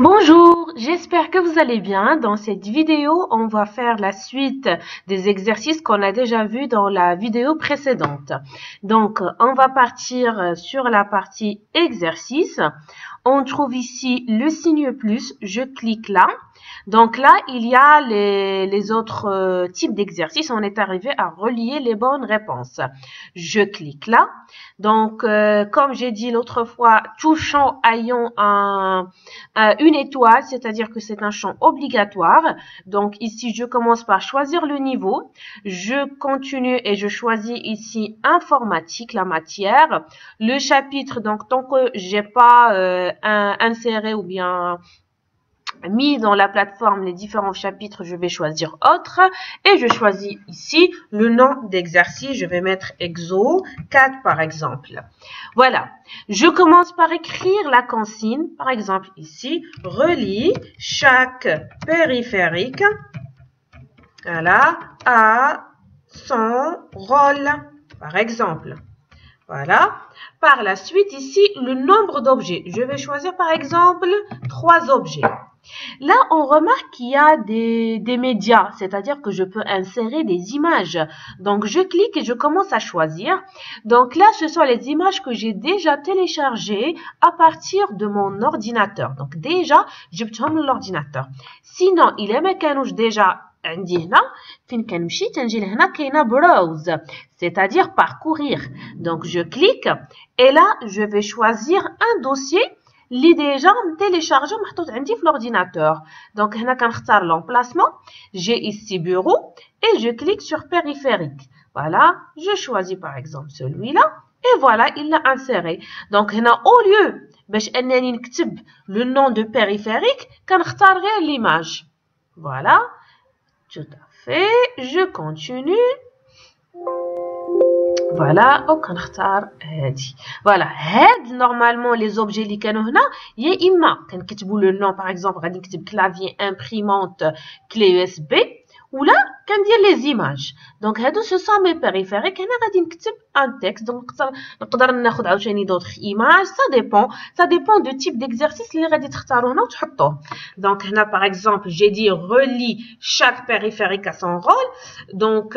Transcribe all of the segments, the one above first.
Bonjour, j'espère que vous allez bien. Dans cette vidéo, on va faire la suite des exercices qu'on a déjà vus dans la vidéo précédente. Donc, on va partir sur la partie exercice. On trouve ici le signe plus, je clique là. Donc là, il y a les autres types d'exercices. On est arrivé à relier les bonnes réponses. Je clique là. Donc, comme j'ai dit l'autre fois, tout champ ayant une étoile, c'est-à-dire que c'est un champ obligatoire. Donc ici, je commence par choisir le niveau. Je continue et je choisis ici informatique, la matière. Le chapitre, donc tant que j'ai pas inséré ou bien mis dans la plateforme les différents chapitres, je vais choisir autre et je choisis ici le nom d'exercice. Je vais mettre exo 4 par exemple. Voilà, je commence par écrire la consigne. Par exemple ici, relie chaque périphérique, voilà, à son rôle par exemple. Voilà. Par la suite, ici, le nombre d'objets. Je vais choisir par exemple 3 objets. Là, on remarque qu'il y a des médias, c'est-à-dire que je peux insérer des images. Donc, je clique et je commence à choisir. Donc là, ce sont les images que j'ai déjà téléchargées à partir de mon ordinateur. Donc déjà, je peux l'ordinateur. Sinon, il est mécanique déjà. عندي هنا فين كنمشي تنجي لهنا كاينه browse, c'est-à-dire parcourir. Donc je clique et là je vais choisir un dossier اللي déjà téléchargé محطوط عندي في l'ordinateur. Donc هنا كنختار l'emplacement, j'ai ici bureau et je clique sur périphérique. Voilà, je choisis par exemple celui-là et voilà, il l'a inséré. Donc هنا au lieu باش انني نكتب le nom de périphérique كنختار غير l'image. Voilà. Tout à fait, je continue. Voilà, voilà, normalement les objets اللي كانوا هنا يا اما كنكتبوا le nom par exemple غادي نكتب clavier, imprimante, clé USB ولا كندير les images. Donc هادو ce sont mes périphériques. هنا غادي نكتب un texte. Donc نقدر ناخذ عاوتاني d'autres images, ça dépend du type d'exercice اللي غادي تختاروا هنا وتحطوه. Donc هنا par exemple j'ai dit relie chaque périphérique à son rôle. Donc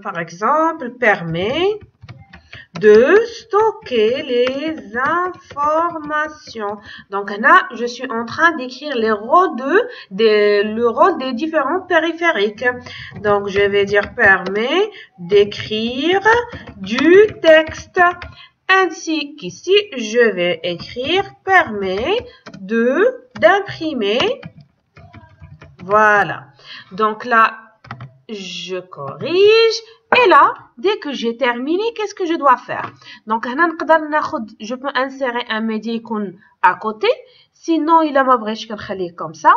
par exemple permet de stocker les informations. Donc là, je suis en train d'écrire le rôle des différents périphériques. Donc je vais dire permet d'écrire du texte. Ainsi qu'ici, je vais écrire permet d'imprimer. Voilà. Donc là, je corrige. Et là, dès que j'ai terminé, qu'est-ce que je dois faire? Donc, je peux insérer un média à côté. Sinon, il a ma brèche comme ça.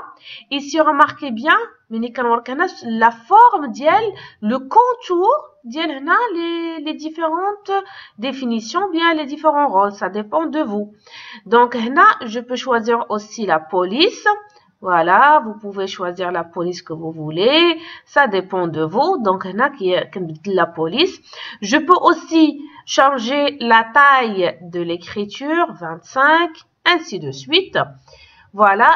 Ici, remarquez bien, la forme d'elle, le contour d'elle, les différentes définitions, bien les différents rôles. Ça dépend de vous. Donc, là, je peux choisir aussi la police. Voilà, vous pouvez choisir la police que vous voulez, ça dépend de vous. Donc, il y a qui la police. Je peux aussi changer la taille de l'écriture, 25, ainsi de suite. Voilà,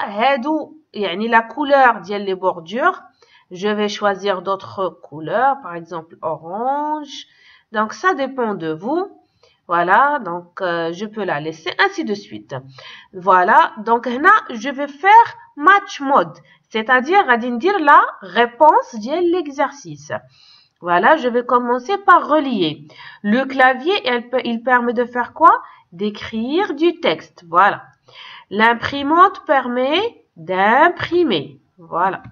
la couleur des bordures. Je vais choisir d'autres couleurs, par exemple orange. Donc, ça dépend de vous. Voilà, donc je peux la laisser, ainsi de suite. Voilà, donc là, je vais faire match mode, c'est-à-dire à dire la réponse de l'exercice. Voilà, je vais commencer par relier. Le clavier, il permet de faire quoi? D'écrire du texte. Voilà. L'imprimante permet d'imprimer. Voilà.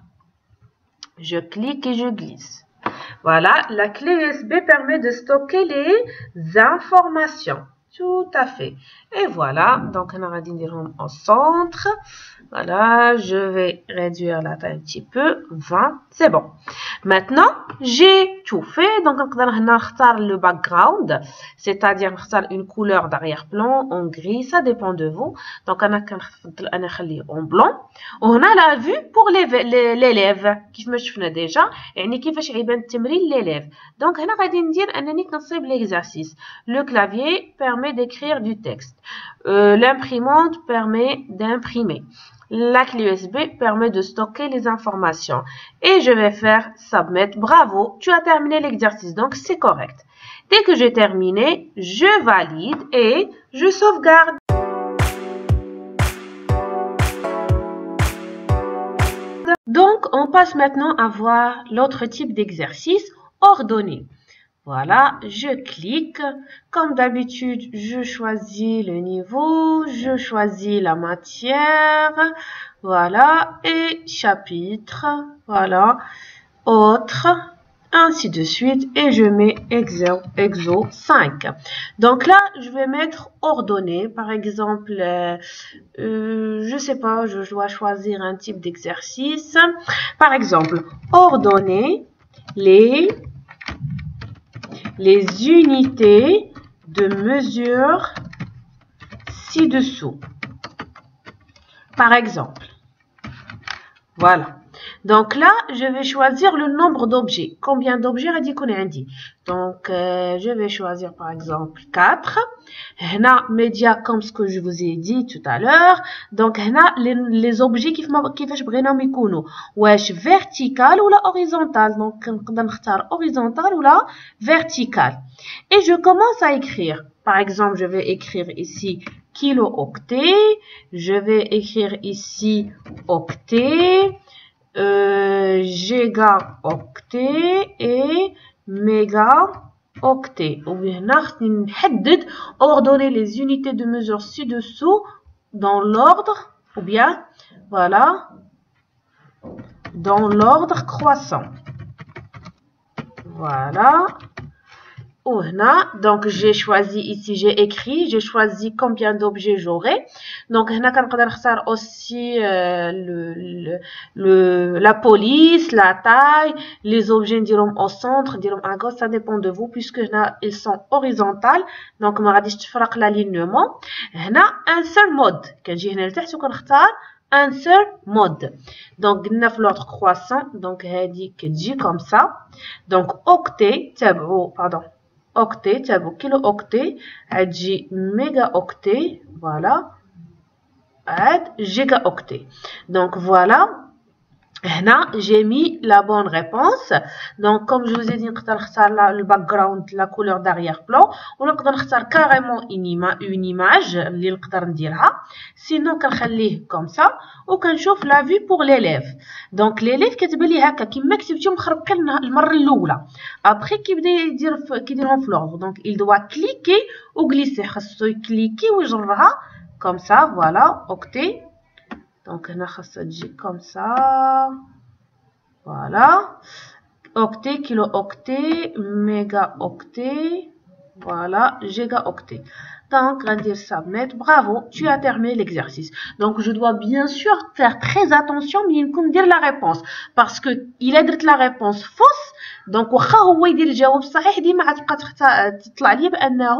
Je clique et je glisse. Voilà, la clé USB permet de stocker les informations. Tout à fait. Et voilà, donc on va dire au centre. Voilà, je vais réduire la taille un petit peu. 20, c'est bon. Maintenant, j'ai tout fait. Donc, on va faire le background, c'est-à-dire une couleur d'arrière-plan en gris. Ça dépend de vous. Donc, on va faire en blanc. On a la vue pour l'élève. Qui me suis déjà. Et qui fait l'élève. Donc, on va dire l'exercice. Le clavier permet d'écrire du texte. L'imprimante permet d'imprimer. La clé USB permet de stocker les informations. Et je vais faire Submit. Bravo, tu as terminé l'exercice, donc c'est correct. Dès que j'ai terminé, je valide et je sauvegarde. Donc, on passe maintenant à voir l'autre type d'exercice, ordonné. Voilà, je clique. Comme d'habitude, je choisis le niveau, je choisis la matière. Voilà, et chapitre. Voilà, autre, ainsi de suite. Et je mets exo 5. Donc là, je vais mettre ordonné. Par exemple, je sais pas, je dois choisir un type d'exercice. Par exemple, ordonner les unités de mesure ci-dessous. Par exemple, voilà. Donc là, je vais choisir le nombre d'objets. Combien d'objets a dit qu'on a dit. Donc, je vais choisir par exemple 4. Hna, média comme ce que je vous ai dit tout à l'heure. Donc, hna, les objets qui بغيناهم يكونوا واش vertical ou la horizontal. Donc, نقدر نختار horizontal ou la vertical. Et je commence à écrire. Par exemple, je vais écrire ici kilo-octet. Je vais écrire ici octet. Giga-octet et méga-octet. Ou bien, ordonner les unités de mesure ci-dessous dans l'ordre, ou bien, voilà, dans l'ordre croissant. Voilà. Donc, j'ai choisi ici, j'ai écrit, j'ai choisi combien d'objets j'aurai. Donc, on peut aussi la police, la taille, les objets au centre, à gauche, ça dépend de vous, puisque ils sont horizontales. Donc, on va l'alignement. On a un seul mode. Un seul mode. Donc, l'ordre croissant. Donc, dit comme ça. Donc, octet, pardon. Octet, kilo-octet, méga-octet, voilà, giga-octet. Donc, voilà. Là, j'ai mis la bonne réponse. Donc, comme je vous ai dit, on peut choisir le background, la couleur d'arrière-plan. On peut choisir carrément une image. Sinon, on peut laisser comme ça. Ou on chauffe la vue pour l'élève. Donc, l'élève qui est qui m'exception après, qui dit en fleur. Donc, il doit cliquer ou glisser. Cliquer ou comme ça, voilà, octet. Donc, on a comme ça. Voilà. Octet, kilo-octet, méga-octet. Voilà, giga-octet. Donc, on va dire submit. Bravo, tu as terminé l'exercice. Donc, je dois bien sûr faire très attention, mais il faut me dire la réponse. Parce que il a dit la réponse fausse. Donc, واخا هو يدير الجواب صحيح ديما غتبقى تطلع لي بانه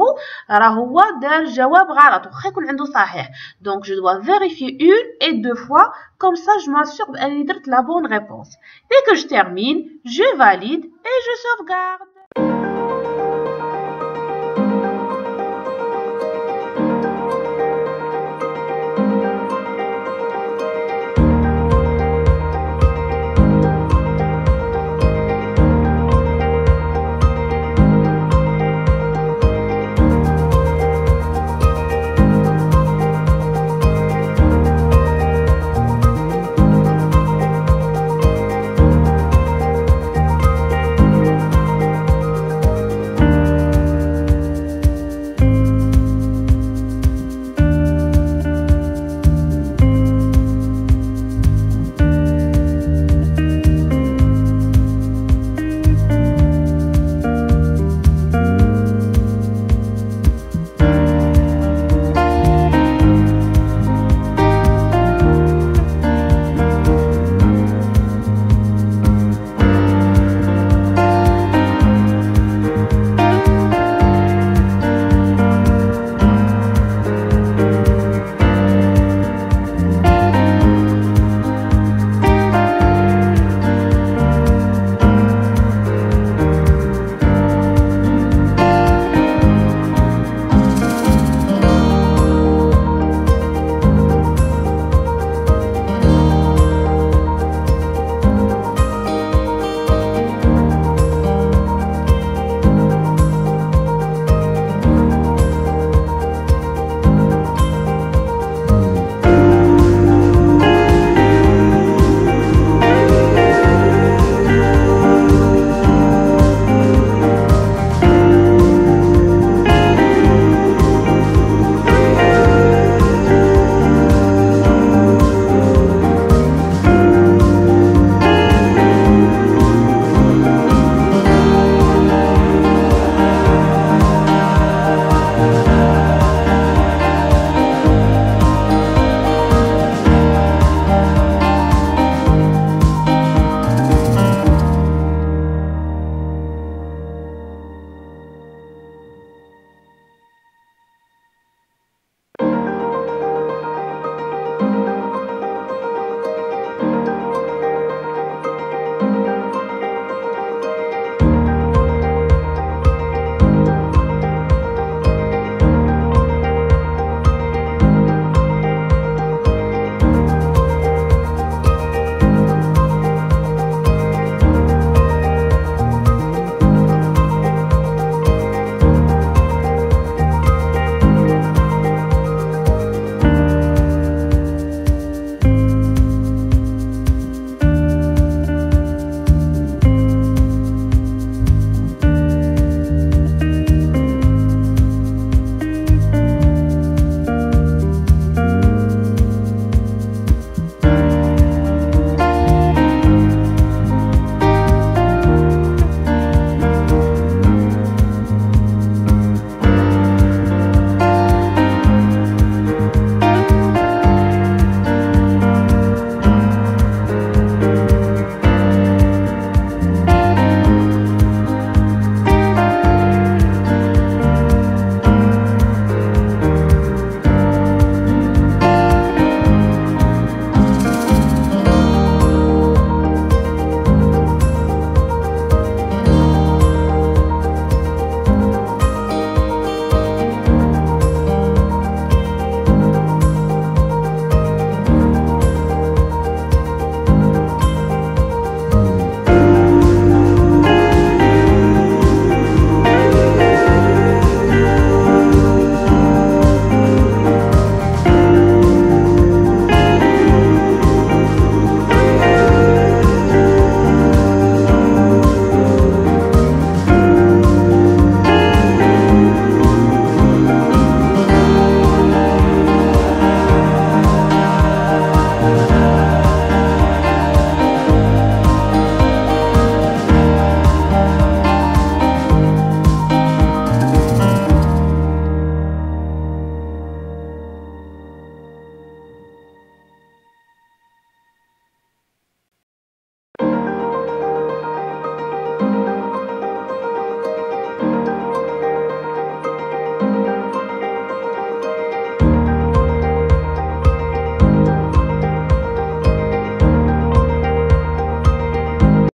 راه هو دار جواب غلط واخا يكون عنده صحيح. Donc, je dois vérifier une et deux fois. Comme ça, je m'assure بانني درت la bonne réponse. Dès que je termine, je valide et je sauvegarde.